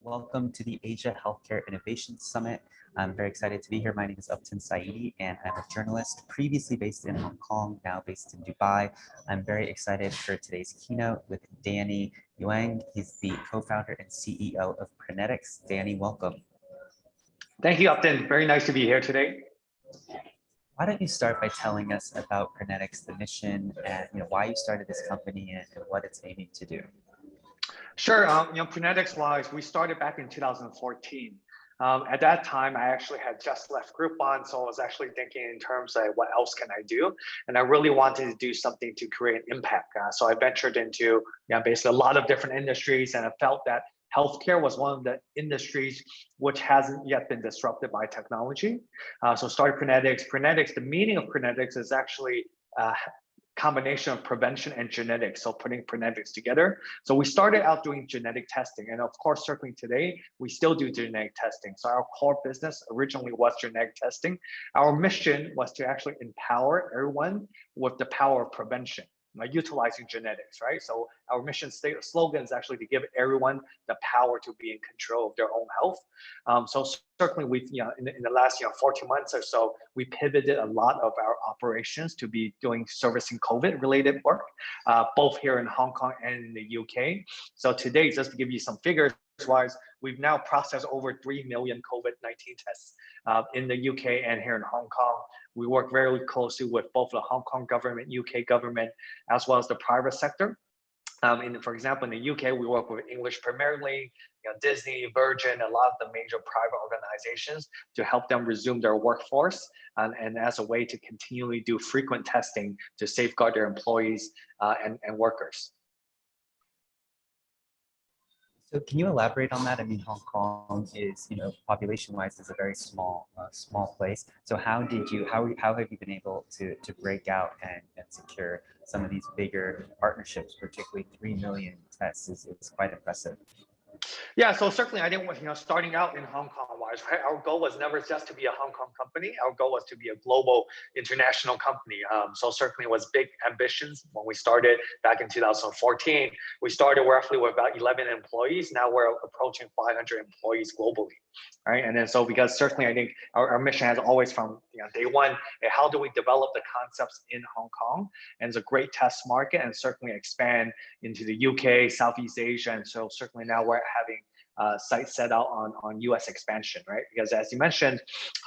Welcome to the Asia Healthcare Innovation Summit. I'm very excited to be here. My name is Uptin Saiidi, and I'm a journalist previously based in Hong Kong, now based in Dubai. I'm very excited for today's keynote with Danny Yeung. He's the co-founder and CEO of Prenetics. Danny, welcome. Thank you, Uptin. Very nice to be here today. Why don't you start by telling us about Prenetics, the mission, and why you started this company and what it's aiming to do? Sure. Prenetics-wise, we started back in 2014. At that time, I actually had just left Groupon, so I was actually thinking in terms of what else can I do, and I really wanted to do something to create impact. So I ventured into basically a lot of different industries, and I felt that healthcare was one of the industries which hasn't yet been disrupted by technology. So started Prenetics. Prenetics, the meaning of Prenetics is actually combination of prevention and genetics, so putting Prenetics together. So we started out doing genetic testing, and of course, certainly today, we still do genetic testing. So our core business originally was genetic testing. Our mission was to actually empower everyone with the power of prevention, utilizing genetics, right? So our mission slogan is actually to give everyone the power to be in control of their own health. So certainly we've, in the last 14 months or so, we pivoted a lot of our operations to be doing servicing COVID related work, both here in Hong Kong and in the UK. So today, just to give you some figures wise, we've now processed over 3 million COVID-19 tests in the UK and here in Hong Kong. We work very closely with both the Hong Kong government, UK government, as well as the private sector. For example, in the UK, we work with English Premier League, Disney, Virgin, a lot of the major private organizations to help them resume their workforce and as a way to continually do frequent testing to safeguard their employees and workers. So can you elaborate on that? I mean, Hong Kong is, population-wise, is a very small place. So how have you been able to break out and secure some of these bigger partnerships? Particularly 3 million tests is quite impressive. Yeah, so certainly I think, starting out in Hong Kong wise, right, our goal was never just to be a Hong Kong company. Our goal was to be a global international company. So certainly it was big ambitions when we started back in 2014. We started roughly with about 11 employees. Now we're approaching 500 employees globally, right? And then so because certainly I think our mission has always from day one, how do we develop the concepts in Hong Kong? And it's a great test market and certainly expand into the UK, Southeast Asia. And so certainly now we're having sites set out on US expansion, right? Because as you mentioned,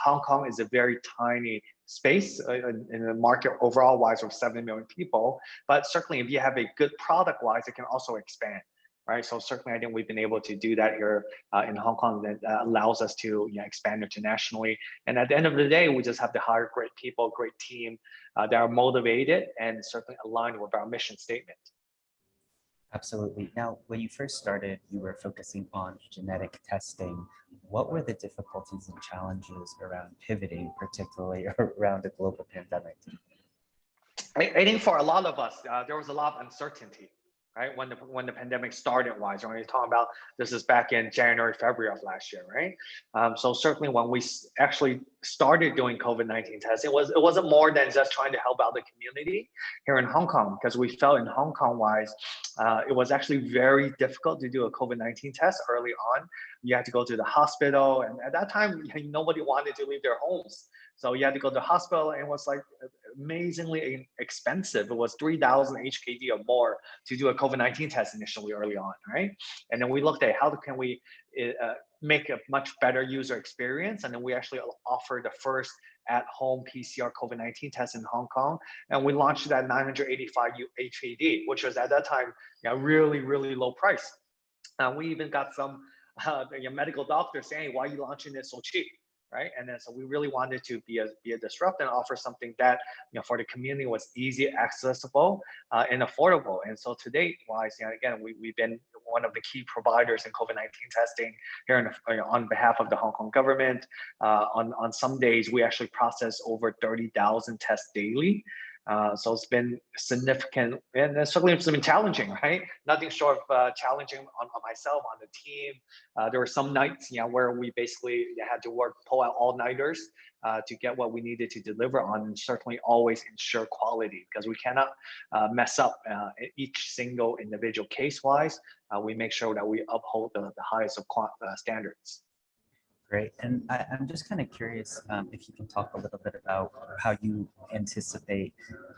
Hong Kong is a very tiny space in the market overall wise of 7 million people. But certainly if you have a good product wise, it can also expand. Right, so certainly I think we've been able to do that here in Hong Kong that allows us to expand internationally. And at the end of the day, we just have to hire great people, great team that are motivated and certainly aligned with our mission statement. Absolutely. Now, when you first started, you were focusing on genetic testing. What were the difficulties and challenges around pivoting, particularly around a global pandemic? I think for a lot of us, there was a lot of uncertainty. Right, when the pandemic started wise, when you're talking about this is back in January, February of last year, right? So certainly when we actually started doing COVID-19 tests, it wasn't more than just trying to help out the community here in Hong Kong, because we felt in Hong Kong wise, it was actually very difficult to do a COVID-19 test early on. You had to go to the hospital, and at that time, nobody wanted to leave their homes. So you had to go to the hospital, and it was like amazingly expensive. It was 3,000 HKD or more to do a COVID-19 test initially early on, right? And then we looked at how can we make a much better user experience. And then we actually offered the first at-home PCR COVID-19 test in Hong Kong. And we launched it at 985 HKD, which was at that time really, really low price. We even got some medical doctors saying, why are you launching it so cheap? Right, and then so we really wanted to be a disrupt and offer something that for the community was easy, accessible, and affordable. And so to date, wise, again, we've been one of the key providers in COVID-19 testing here on behalf of the Hong Kong government. On some days, we actually process over 30,000 tests daily. So it's been significant, and certainly it's been challenging, right? Nothing short of challenging on myself, on the team. There were some nights, where we basically had to pull out all-nighters to get what we needed to deliver on, and certainly always ensure quality, because we cannot mess up each single individual case-wise. We make sure that we uphold the highest of standards. Great. And I'm just kind of curious if you can talk a little bit about how you anticipate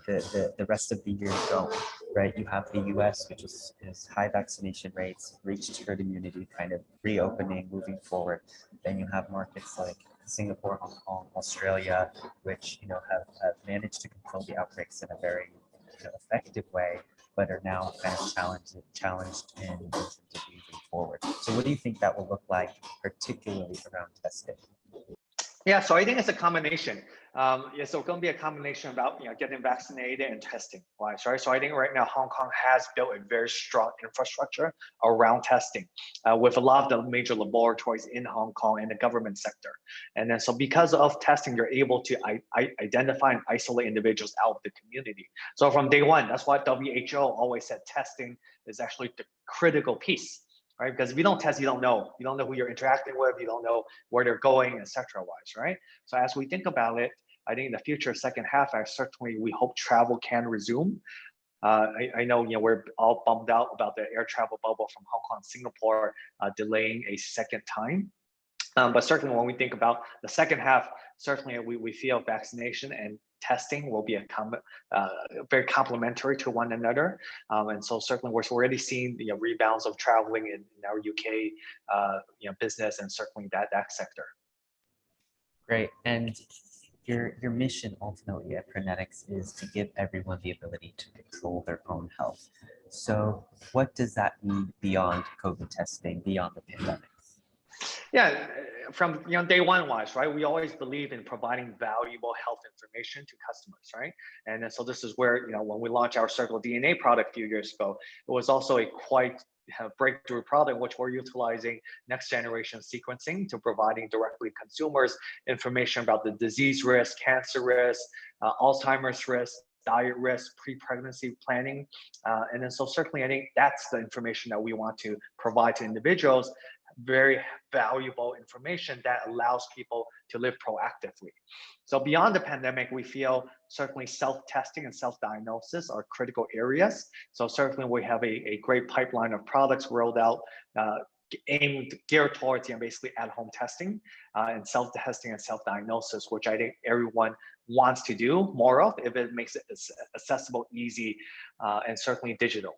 the rest of the year going, right? You have the US, which is high vaccination rates, reached herd immunity, kind of reopening, moving forward. Then you have markets like Singapore, Hong Kong, Australia, which have managed to control the outbreaks in a very effective way, but are now kind of challenged in terms of moving forward. So what do you think that will look like, particularly around testing? Yeah, so I think it's a combination. So it's going to be a combination about getting vaccinated and testing wise, right? So I think right now Hong Kong has built a very strong infrastructure around testing, with a lot of the major laboratories in Hong Kong and the government sector. And then so because of testing, you're able to identify and isolate individuals out of the community. So from day one, that's why WHO always said testing is actually the critical piece. Right? Because if you don't test, you don't know who you're interacting with, you don't know where they're going, etc. wise, right? So as we think about it, I think in the future, second half, we hope travel can resume. I know we're all bummed out about the air travel bubble from Hong Kong, Singapore delaying a second time. But certainly when we think about the second half, certainly we feel vaccination and testing will be very complementary to one another. And so certainly we're already seeing the rebounds of traveling in our UK business, and certainly that sector. Great. And your mission ultimately at Prenetics is to give everyone the ability to control their own health. So what does that mean beyond COVID testing, beyond the pandemic? Yeah, from day one wise, right? We always believe in providing valuable health information to customers, right? And then, so this is where when we launched our Circle DNA product a few years ago, it was also a quite breakthrough product, which we're utilizing next generation sequencing to providing directly consumers information about the disease risk, cancer risk, Alzheimer's risk, diet risk, pre-pregnancy planning. And then so certainly I think that's the information that we want to provide to individuals, very valuable information that allows people to live proactively. So beyond the pandemic, we feel certainly self-testing and self-diagnosis are critical areas. So certainly we have a great pipeline of products rolled out, geared towards basically at-home testing and self-testing and self-diagnosis, which I think everyone wants to do more of if it makes it accessible, easy, and certainly digital.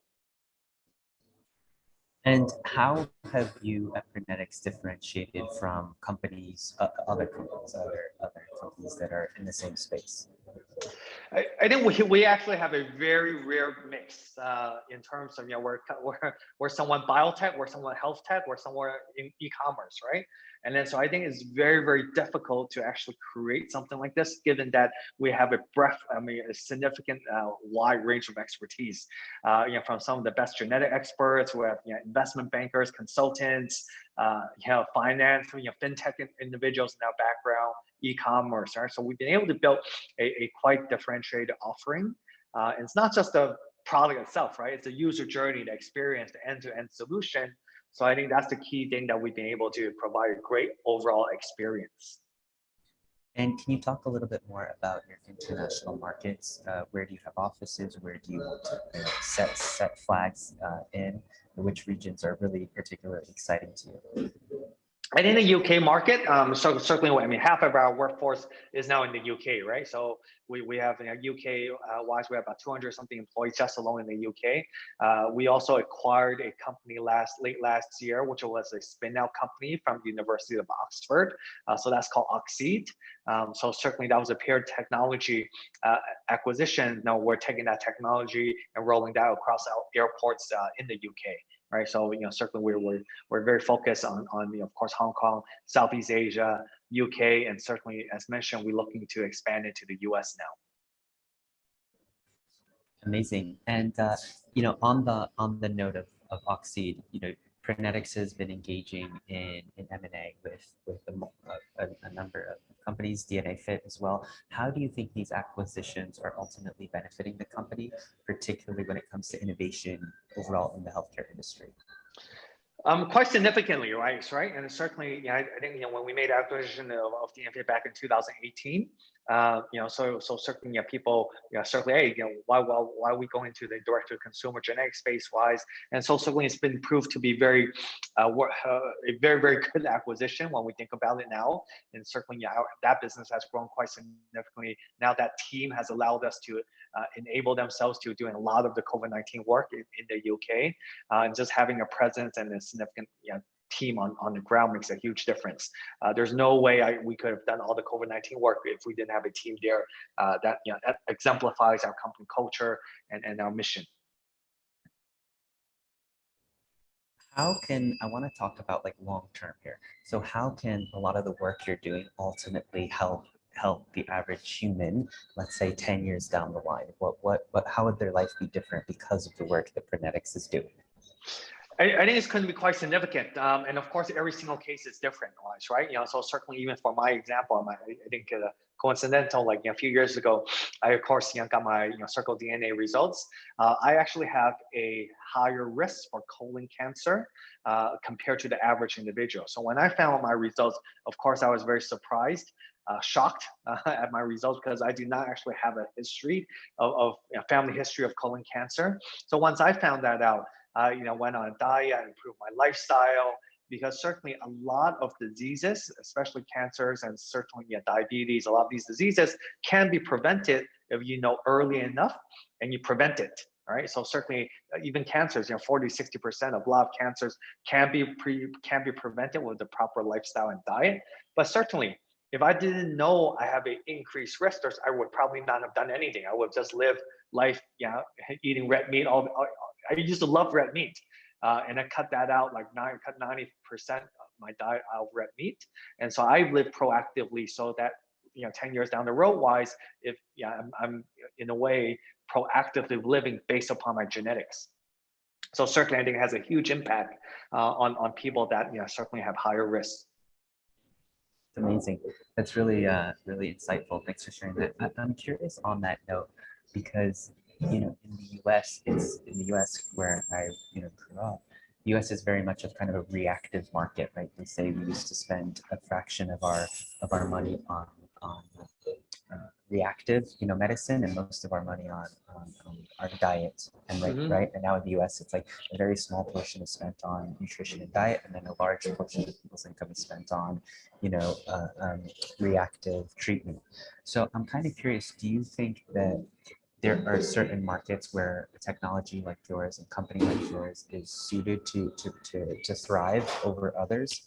And how have you at Prenetics differentiated from other companies that are in the same space? I think we actually have a very rare mix in terms of we're somewhat biotech, we're somewhat health tech, we're somewhere in e-commerce, right? And then so I think it's very difficult to actually create something like this, given that we have a significant wide range of expertise. From some of the best genetic experts, we have investment bankers, consultants, finance, fintech individuals in our background, e-commerce, right? So we've been able to build a quite differentiated offering. And it's not just the product itself, right? It's a user journey, the experience, the end-to-end solution. So I think that's the key thing that we've been able to provide a great overall experience. And can you talk a little bit more about your international markets? Where do you have offices? Where do you want to set flags in? Which regions are really particularly exciting to you? And in the UK market, so certainly, half of our workforce is now in the UK, right? So we have UK wise, we have about 200 something employees just alone in the UK. We also acquired a company late last year, which was a spin-out company from the University of Oxford. So that's called Oxeed. So certainly that was a paired technology acquisition. Now we're taking that technology and rolling that across our airports in the UK. Right, so certainly we're very focused on of course Hong Kong, Southeast Asia, UK, and certainly as mentioned, we're looking to expand into the US now. Amazing. And on the note of Oxeed, Prenetics has been engaging in M&A with a number of companies, DNA Fit as well. How do you think these acquisitions are ultimately benefiting the company, particularly when it comes to innovation overall in the healthcare industry? Quite significantly, right? And certainly, yeah, I think when we made acquisition of DNF back in 2018, so certainly, people, certainly, hey, why are we going to the direct to consumer genetic space wise? And so certainly, it's been proved to be a very very good acquisition when we think about it now. And certainly, that business has grown quite significantly. Now that team has allowed us to enable themselves to doing a lot of the COVID-19 work in the UK, and just having a presence and a significant team on the ground makes a huge difference. There's no way we could have done all the COVID-19 work if we didn't have a team there that exemplifies our company culture and our mission. I want to talk about like long term here. So how can a lot of the work you're doing ultimately help the average human, let's say 10 years down the line? How would their life be different because of the work that Prenetics is doing? I think it's going to be quite significant, and of course, every single case is different, right? So certainly, even for my example, I think coincidental, like a few years ago, I of course got my circle DNA results. I actually have a higher risk for colon cancer compared to the average individual. So when I found my results, of course, I was very surprised. Shocked at my results because I do not actually have a history of family history of colon cancer. So once I found that out, I went on a diet, improved my lifestyle, because certainly a lot of diseases, especially cancers and certainly diabetes, a lot of these diseases can be prevented if you know early enough and you prevent it. Right, so certainly even cancers, 40–60% of a lot of cancers can be prevented with the proper lifestyle and diet. But certainly, if I didn't know I have an increased risk, I would probably not have done anything. I would just live life, eating red meat. I used to love red meat, and I cut that out, cut 90% of my diet out of red meat. And so I live proactively so that 10 years down the road wise, if I'm in a way proactively living based upon my genetics. So certainly, I think it has a huge impact on people that certainly have higher risks. Amazing. That's really really insightful. Thanks for sharing that. I'm curious on that note because in the US where I grew up, the US is very much of kind of a reactive market, right? They say we used to spend a fraction of our money on reactive medicine and most of our money on our diet and right. And now in the US it's like a very small portion is spent on nutrition and diet, and then a large portion of people's income is spent on reactive treatment. So I'm kind of curious, do you think that there are certain markets where a technology like yours and company like yours is suited to thrive over others?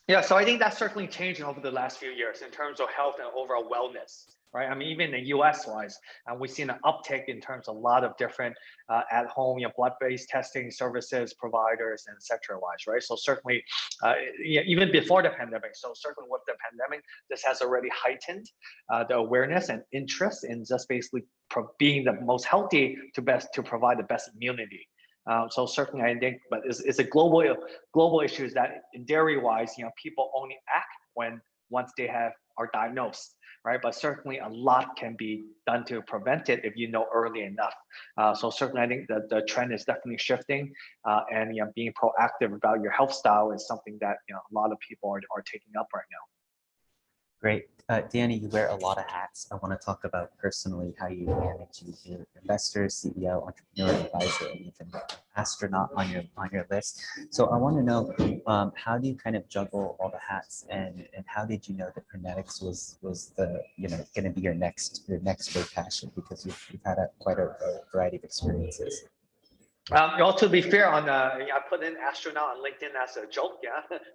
Yeah, so I think that's certainly changing over the last few years in terms of health and overall wellness, right? I mean, even in the US wise, we've seen an uptick in terms of a lot of different at-home blood-based testing services providers and et cetera wise, right? So certainly, even before the pandemic, so certainly with the pandemic, this has already heightened the awareness and interest in just basically being the most healthy to provide the best immunity. So certainly, I think, but it's a global issue is that in dairy wise, people only act once they are diagnosed, right? But certainly, a lot can be done to prevent it if you know early enough. So certainly, I think that the trend is definitely shifting, and being proactive about your health style is something that a lot of people are taking up right now. Great. Danny, you wear a lot of hats. I want to talk about personally how you manage your investor, CEO, entrepreneur, advisor, and even astronaut on your list. So I want to know, how do you kind of juggle all the hats, and how did you know that Prenetics was the going to be your next big passion, because you've had quite a variety of experiences. Well, to be fair, I put in astronaut on LinkedIn as a joke,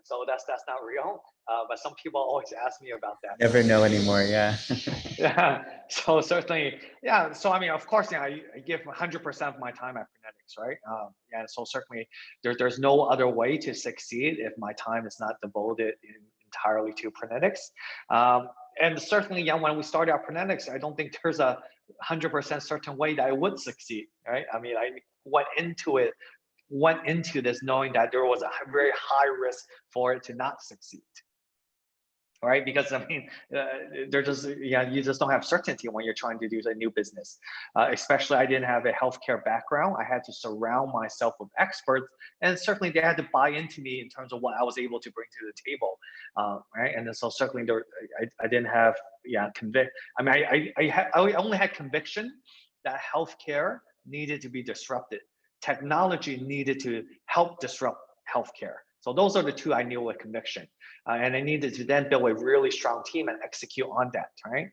so that's not real. But some people always ask me about that. Never know anymore, yeah. Yeah. So certainly, yeah. So I mean, of course, I give 100% of my time at Prenetics, right? So certainly, there's no other way to succeed if my time is not devoted entirely to Prenetics. And certainly, when we started at Prenetics, I don't think there's a 100% certain way that I would succeed, right? I mean, I went into it went into this knowing that there was a very high risk for it to not succeed. Right, because I mean, they're just you just don't have certainty when you're trying to do a new business. Especially, I didn't have a healthcare background. I had to surround myself with experts, and certainly they had to buy into me in terms of what I was able to bring to the table. Right, and then so certainly I didn't have I mean, I only had conviction that healthcare needed to be disrupted. Technology needed to help disrupt healthcare. So those are the two I knew with conviction. And I needed to then build a really strong team and execute on that, right?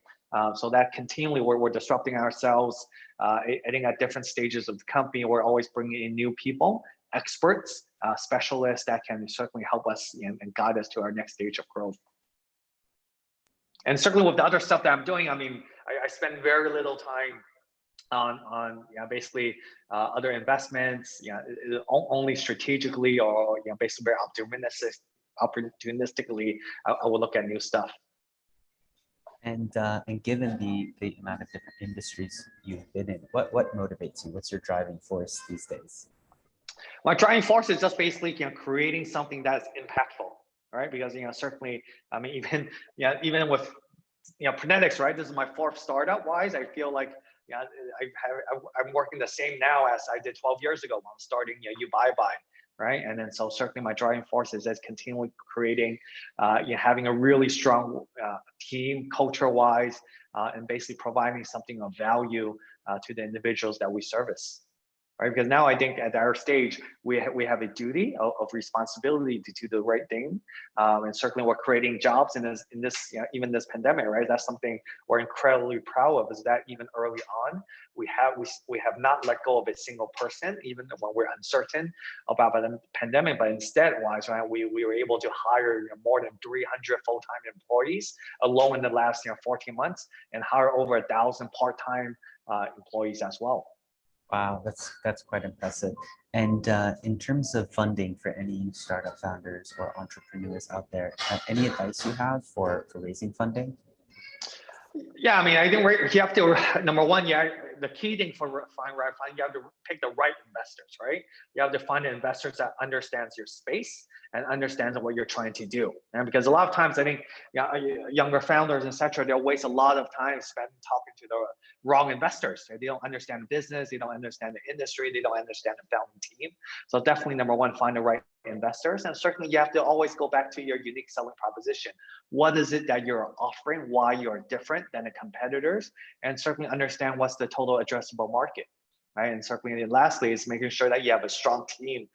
So that continually we're disrupting ourselves. I think at different stages of the company, we're always bringing in new people, experts, specialists that can certainly help us and guide us to our next stage of growth. And certainly with the other stuff that I'm doing, I mean, I spend very little time on basically other investments, only strategically or basically very opportunistically, I will look at new stuff. And given the amount of different industries you've been in, what motivates you? What's your driving force these days? My driving force is just basically creating something that's impactful, right? Because certainly, I mean, even with Prenetics, right? This is my 4th startup. Wise, I feel like I'm working the same now as I did 12 years ago when I'm starting UBuyBuy, right? And then so certainly my driving force is continually creating, having a really strong team culture-wise, and basically providing something of value to the individuals that we service. Right, because now I think at our stage we have a duty of responsibility to do the right thing, and certainly we're creating jobs in this even this pandemic, right? That's something we're incredibly proud of. Is that even early on we have not let go of a single person, even when we're uncertain about the pandemic, but instead, right, we were able to hire more than 300 full-time employees alone in the last 14 months, and hire over 1,000 part-time employees as well. Wow, that's quite impressive. And in terms of funding for any startup founders or entrepreneurs out there, any advice you have for raising funding? Yeah, I mean, I think you have to, number one, the key thing for finding right funding, you have to pick the right investors, right? You have to find investors that understands your space and understands what you're trying to do. And because a lot of times I think younger founders, etc., they'll waste a lot of time spent talking to the wrong investors. They don't understand the business, they don't understand the industry, they don't understand the founding team. So definitely number one, find the right investors. And certainly you have to always go back to your unique selling proposition. What is it that you're offering, why you're different than the competitors, and certainly understand what's the total addressable market. Right? And certainly lastly is making sure that you have a strong team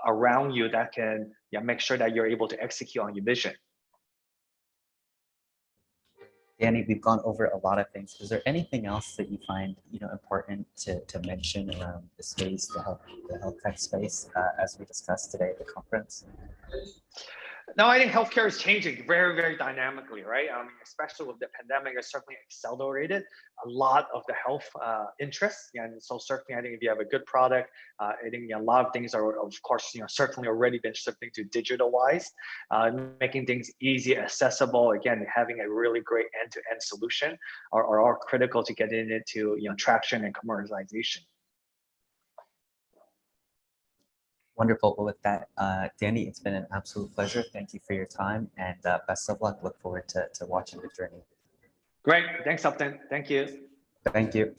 around you that can make sure that you're able to execute on your vision. Danny, we've gone over a lot of things. Is there anything else that you find important to mention around the space, the health tech space, as we discussed today at the conference? No, I think healthcare is changing very, very dynamically, right? I mean, especially with the pandemic, it certainly accelerated a lot of the health interests. And so certainly, I think if you have a good product, I think a lot of things are, of course, certainly already been shifting to digital wise, making things easy, accessible. Again, having a really great end-to-end solution are critical to get into traction and commercialization. Wonderful. Well, with that, Danny, it's been an absolute pleasure. Thank you for your time, and best of luck. Look forward to watching the journey. Great. Thanks, Uptin. Thank you. Thank you.